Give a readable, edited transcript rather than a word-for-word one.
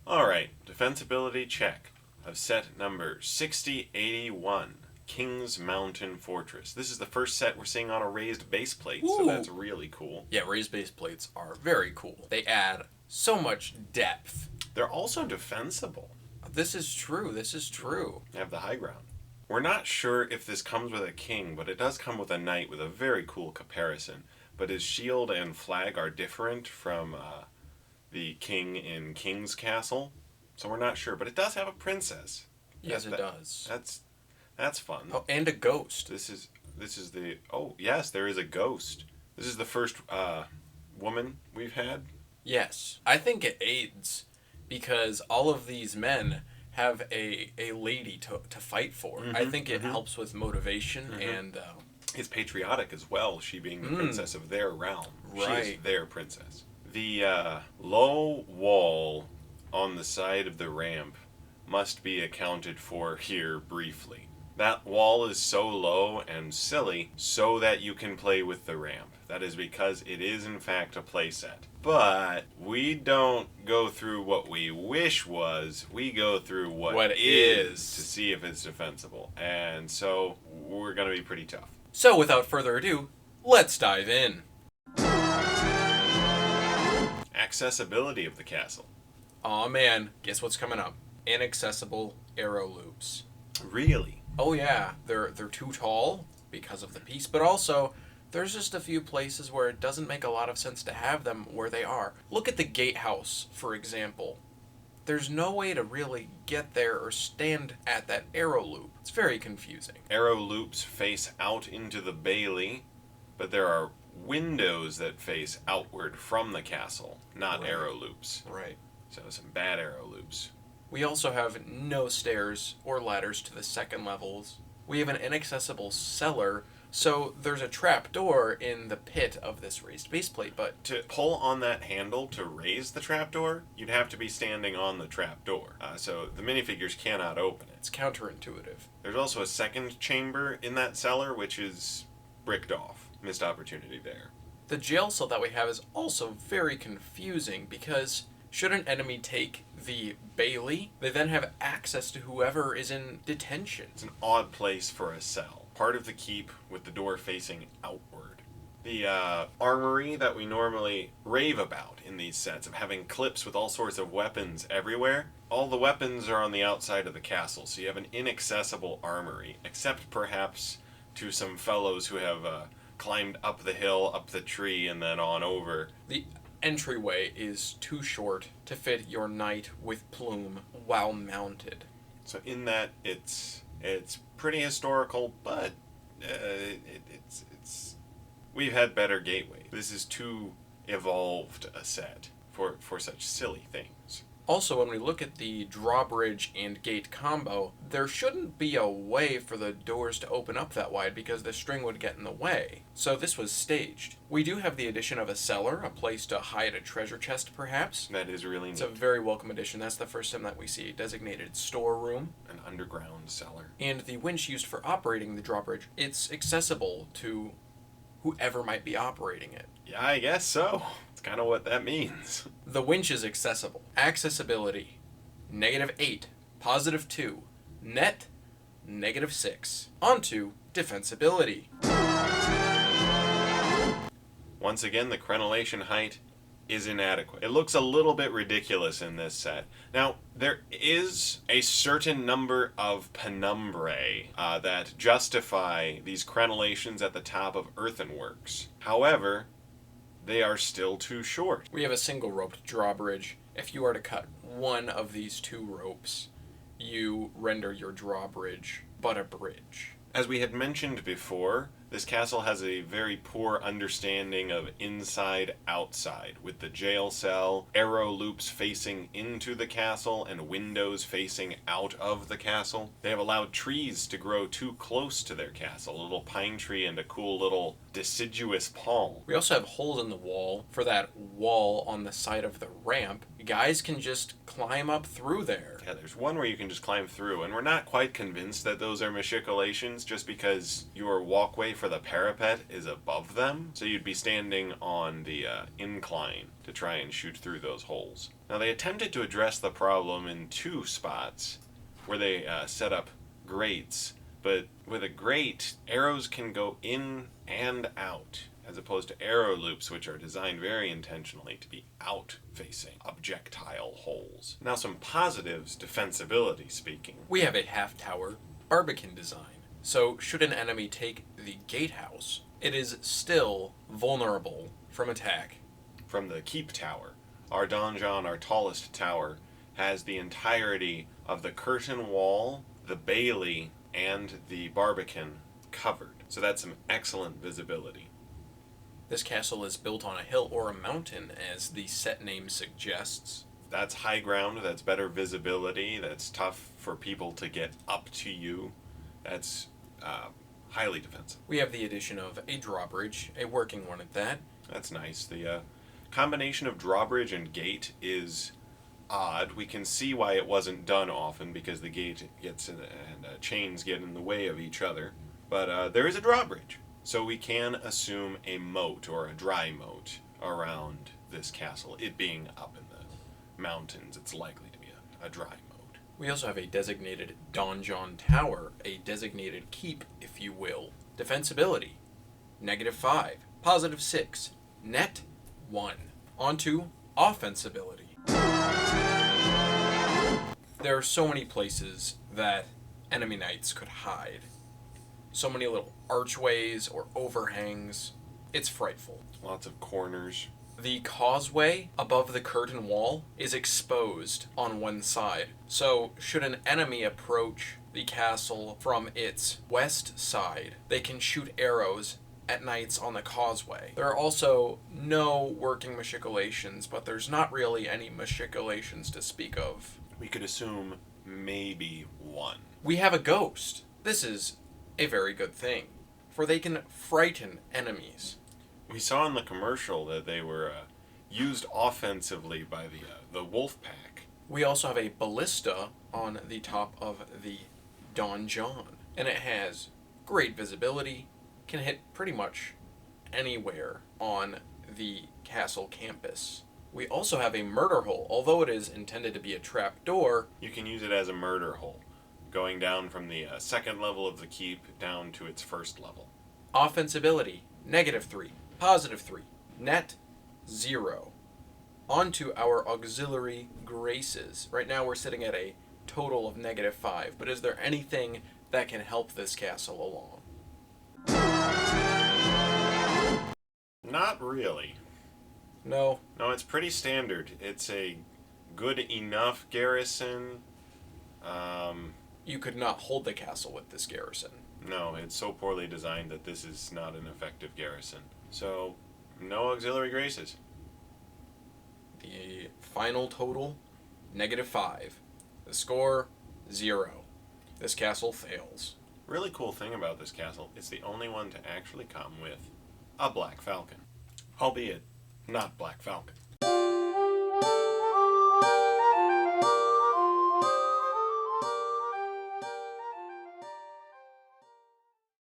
Alright, defensibility check of set number 6081, King's Mountain Fortress. This is the first set we're seeing on a raised base plate, so that's really cool. Yeah, raised base plates are very cool. They add so much depth. They're also defensible. This is true. They have the high ground. We're not sure if this comes with a king, but it does come with a knight with a very cool comparison. But his shield and flag are different from the king in King's Castle, so we're not sure. But it does have a princess. Yes, it does. That's fun. Oh, and a ghost. This is the yes, there is a ghost. This is the first woman we've had. Yes, I think it aids because all of these men have a lady to fight for. I think it helps with motivation and. It's patriotic as well, she being the princess of their realm. Right. She is their princess. The low wall on the side of the ramp must be accounted for here briefly. That wall is so low and silly so that you can play with the ramp. That is because it is in fact a playset. But we don't go through what we wish was, we go through what is to see if it's defensible. And so we're going to be pretty tough. So without further ado, let's dive in. Accessibility of the castle. Aw man, guess what's coming up? Inaccessible arrow loops. Really? Oh yeah, they're too tall because of the piece, but also there's just a few places where it doesn't make a lot of sense to have them where they are. Look at the gatehouse, for example. There's no way to really get there or stand at that arrow loop. It's very confusing. Arrow loops face out into the bailey, but there are windows that face outward from the castle, not arrow loops. Right. So some bad arrow loops. We also have no stairs or ladders to the second levels. We have an inaccessible cellar, so there's a trap door in the pit of this raised base plate, but to pull on that handle to raise the trapdoor, you'd have to be standing on the trapdoor. So the minifigures cannot open it. It's counterintuitive. There's also a second chamber in that cellar, which is bricked off. Missed opportunity there. The jail cell that we have is also very confusing because should an enemy take the bailey, they then have access to whoever is in detention. It's an odd place for a cell. Part of the keep with the door facing outward. The armory that we normally rave about in these sets of having clips with all sorts of weapons everywhere, all the weapons are on the outside of the castle, so you have an inaccessible armory, except perhaps to some fellows who have climbed up the hill, up the tree, and then on over. The entryway is too short to fit your knight with plume while mounted. So in that, it's pretty historical, but it's we've had better gateways. This is too evolved a set for such silly things. Also, when we look at the drawbridge and gate combo, there shouldn't be a way for the doors to open up that wide because the string would get in the way. So this was staged. We do have the addition of a cellar, a place to hide a treasure chest perhaps. That is really neat. It's a very welcome addition. That's the first time that we see a designated storeroom. An underground cellar. And the winch used for operating the drawbridge, it's accessible to whoever might be operating it. Yeah, I guess so. It's kind of what that means. The winch is accessible. Accessibility, -8, +2, net, -6. On to defensibility. Once again, the crenellation height is inadequate. It looks a little bit ridiculous in this set. Now, there is a certain number of penumbrae that justify these crenellations at the top of earthenworks. However, they are still too short. We have a single roped drawbridge. If you are to cut one of these two ropes, you render your drawbridge but a bridge. As we had mentioned before, this castle has a very poor understanding of inside-outside, with the jail cell, arrow loops facing into the castle, and windows facing out of the castle. They have allowed trees to grow too close to their castle, a little pine tree and a cool little deciduous palm. We also have holes in the wall for that wall on the side of the ramp guys can just climb up through there. Yeah, there's one where you can just climb through, and we're not quite convinced that those are machicolations just because your walkway for the parapet is above them, so you'd be standing on the incline to try and shoot through those holes. Now, they attempted to address the problem in two spots where they set up grates, but with a grate, arrows can go in and out, as opposed to arrow loops, which are designed very intentionally to be out-facing objectile holes. Now, some positives, defensibility speaking. We have a half-tower barbican design. So, should an enemy take the gatehouse, it is still vulnerable from attack. From the keep tower, our donjon, our tallest tower, has the entirety of the curtain wall, the bailey, and the barbican covered. So that's some excellent visibility. This castle is built on a hill or a mountain, as the set name suggests. That's high ground, that's better visibility, that's tough for people to get up to you. That's highly defensive. We have the addition of a drawbridge, a working one at that. That's nice. The combination of drawbridge and gate is odd. We can see why it wasn't done often, because the gate gets in, and chains get in the way of each other. But there is a drawbridge. So we can assume a moat or a dry moat around this castle. It being up in the mountains, it's likely to be a dry moat. We also have a designated donjon tower, a designated keep, if you will. Defensibility, -5, +6, net 1. On to offensibility. There are so many places that enemy knights could hide. So many little archways or overhangs. It's frightful. Lots of corners. The causeway above the curtain wall is exposed on one side. So, should an enemy approach the castle from its west side, they can shoot arrows at knights on the causeway. There are also no working machicolations, but there's not really any machicolations to speak of. We could assume maybe one. We have a ghost. This is a very good thing, for they can frighten enemies. We saw in the commercial that they were used offensively by the wolf pack. We also have a ballista on the top of the donjon, and it has great visibility, can hit pretty much anywhere on the castle campus. We also have a murder hole. Although it is intended to be a trap door, You can use it as a murder hole, going down from the second level of the keep down to its first level. offensibility, -3, +3, net 0. On to our auxiliary graces. Right now we're sitting at a total of -5, but is there anything that can help this castle along? Not really. No. No, it's pretty standard. It's a good enough garrison. You could not hold the castle with this garrison. No, it's so poorly designed that this is not an effective garrison. So, no auxiliary graces. The final total, -5. The score, 0. This castle fails. Really cool thing about this castle, it's the only one to actually come with a black falcon. Albeit, not black falcon.